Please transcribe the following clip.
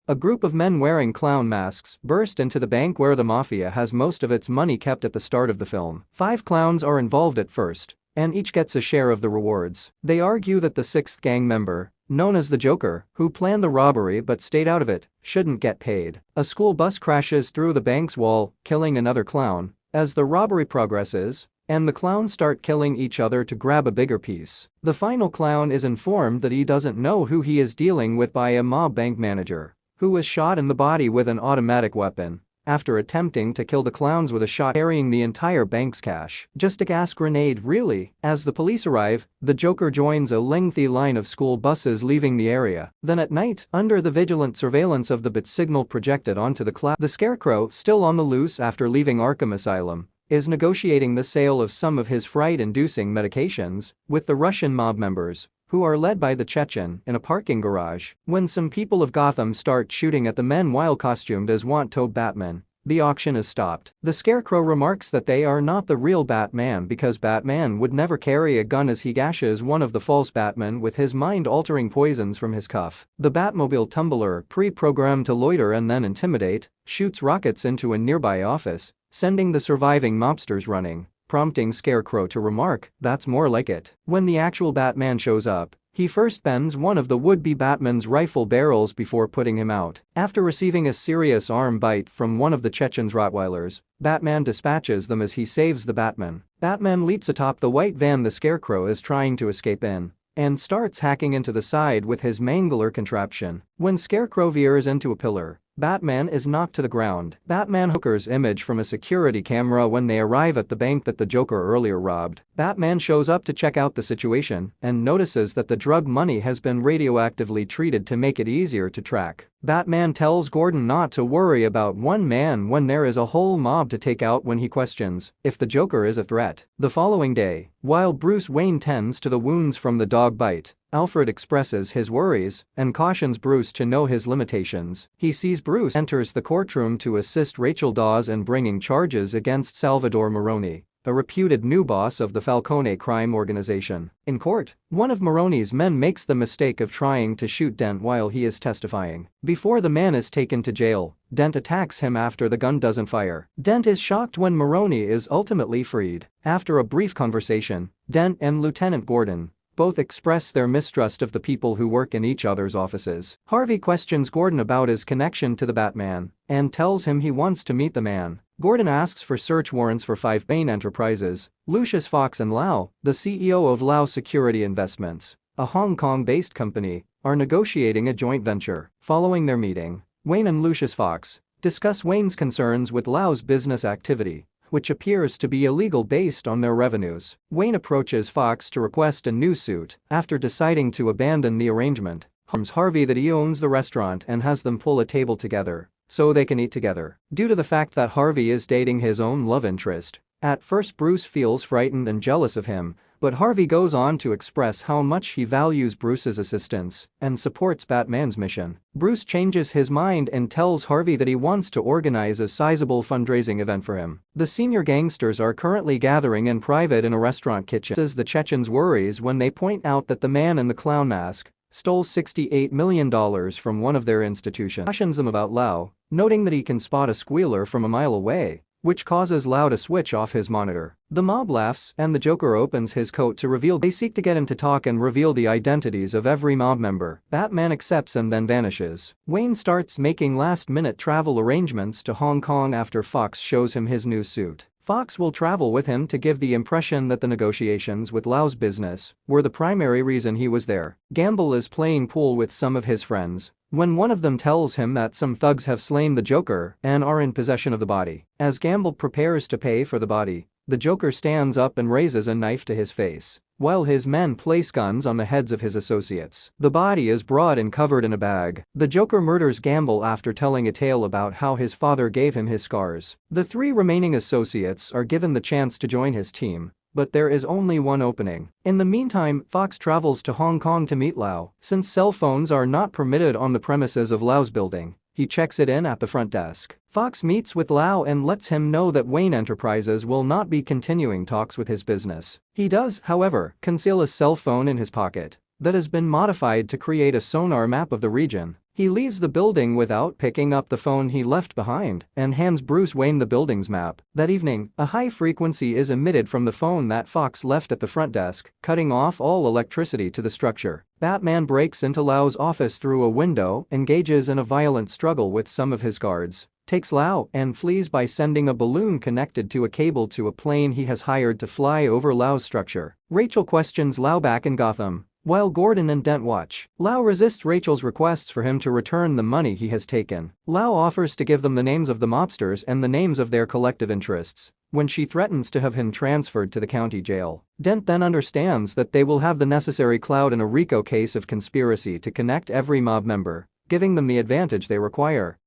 A group of men wearing clown masks burst into the bank where the mafia has most of its money kept at the start of the film. 5 clowns are involved at first, and each gets a share of the rewards. They argue that the 6th gang member, known as the Joker, who planned the robbery but stayed out of it, shouldn't get paid. A school bus crashes through the bank's wall, killing another clown. As the robbery progresses, and the clowns start killing each other to grab a bigger piece, the final clown is informed that he doesn't know who he is dealing with by a mob bank manager, who was shot in the body with an automatic weapon after attempting to kill the clowns with a shot carrying the entire bank's cash. Just a gas grenade, really? As the police arrive, the Joker joins a lengthy line of school buses leaving the area. Then at night, under the vigilant surveillance of the Bat signal projected onto the cloud, the Scarecrow, still on the loose after leaving Arkham Asylum, is negotiating the sale of some of his fright-inducing medications with the Russian mob members, who are led by the Chechen, in a parking garage. When some people of Gotham start shooting at the men while costumed as Want-To Batman, the auction is stopped. The Scarecrow remarks that they are not the real Batman because Batman would never carry a gun as he gashes one of the false Batmen with his mind-altering poisons from his cuff. The Batmobile tumbler, pre-programmed to loiter and then intimidate, shoots rockets into a nearby office, sending the surviving mobsters running, prompting Scarecrow to remark, "That's more like it." When the actual Batman shows up, he first bends one of the would-be Batman's rifle barrels before putting him out. After receiving a serious arm bite from one of the Chechen's Rottweilers, Batman dispatches them as he saves the Batman. Batman leaps atop the white van the Scarecrow is trying to escape in and starts hacking into the side with his mangler contraption. When Scarecrow veers into a pillar, Batman is knocked to the ground. Batman hookers image from a security camera when they arrive at the bank that the Joker earlier robbed. Batman shows up to check out the situation and notices that the drug money has been radioactively treated to make it easier to track. Batman tells Gordon not to worry about one man when there is a whole mob to take out when he questions if the Joker is a threat. The following day, while Bruce Wayne tends to the wounds from the dog bite, Alfred expresses his worries and cautions Bruce to know his limitations. He sees Bruce enters the courtroom to assist Rachel Dawes in bringing charges against Salvador Maroni, a reputed new boss of the Falcone crime organization. In court, one of Maroni's men makes the mistake of trying to shoot Dent while he is testifying. Before the man is taken to jail, Dent attacks him after the gun doesn't fire. Dent is shocked when Maroni is ultimately freed. After a brief conversation, Dent and Lieutenant Gordon both express their mistrust of the people who work in each other's offices. Harvey questions Gordon about his connection to the Batman and tells him he wants to meet the man. Gordon asks for search warrants for 5 Wayne Enterprises. Lucius Fox and Lau, the CEO of Lau Security Investments, a Hong Kong-based company, are negotiating a joint venture. Following their meeting, Wayne and Lucius Fox discuss Wayne's concerns with Lau's business activity, which appears to be illegal based on their revenues. Wayne approaches Fox to request a new suit after deciding to abandon the arrangement. Harms Harvey that he owns the restaurant and has them pull a table together so they can eat together. Due to the fact that Harvey is dating his own love interest, at first Bruce feels frightened and jealous of him, but Harvey goes on to express how much he values Bruce's assistance and supports Batman's mission. Bruce changes his mind and tells Harvey that he wants to organize a sizable fundraising event for him. The senior gangsters are currently gathering in private in a restaurant kitchen as the Chechens worries when they point out that the man in the clown mask stole $68 million from one of their institutions. Cautions them about Lau, noting that he can spot a squealer from a mile away, which causes Lau to switch off his monitor. The mob laughs and the Joker opens his coat to reveal they seek to get him to talk and reveal the identities of every mob member. Batman accepts and then vanishes. Wayne starts making last-minute travel arrangements to Hong Kong after Fox shows him his new suit. Fox will travel with him to give the impression that the negotiations with Lau's business were the primary reason he was there. Gamble is playing pool with some of his friends when one of them tells him that some thugs have slain the Joker and are in possession of the body. As Gamble prepares to pay for the body, the Joker stands up and raises a knife to his face, while his men place guns on the heads of his associates. The body is brought and covered in a bag. The Joker murders Gamble after telling a tale about how his father gave him his scars. The 3 remaining associates are given the chance to join his team, but there is only one opening. In the meantime, Fox travels to Hong Kong to meet Lau. Since cell phones are not permitted on the premises of Lau's building, he checks it in at the front desk. Fox meets with Lau and lets him know that Wayne Enterprises will not be continuing talks with his business. He does, however, conceal a cell phone in his pocket that has been modified to create a sonar map of the region. He leaves the building without picking up the phone he left behind and hands Bruce Wayne the building's map. That evening, a high frequency is emitted from the phone that Fox left at the front desk, cutting off all electricity to the structure. Batman breaks into Lau's office through a window, engages in a violent struggle with some of his guards, takes Lau and flees by sending a balloon connected to a cable to a plane he has hired to fly over Lau's structure. Rachel questions Lau back in Gotham. While Gordon and Dent watch, Lau resists Rachel's requests for him to return the money he has taken. Lau offers to give them the names of the mobsters and the names of their collective interests when she threatens to have him transferred to the county jail. Dent then understands that they will have the necessary clout in a RICO case of conspiracy to connect every mob member, giving them the advantage they require.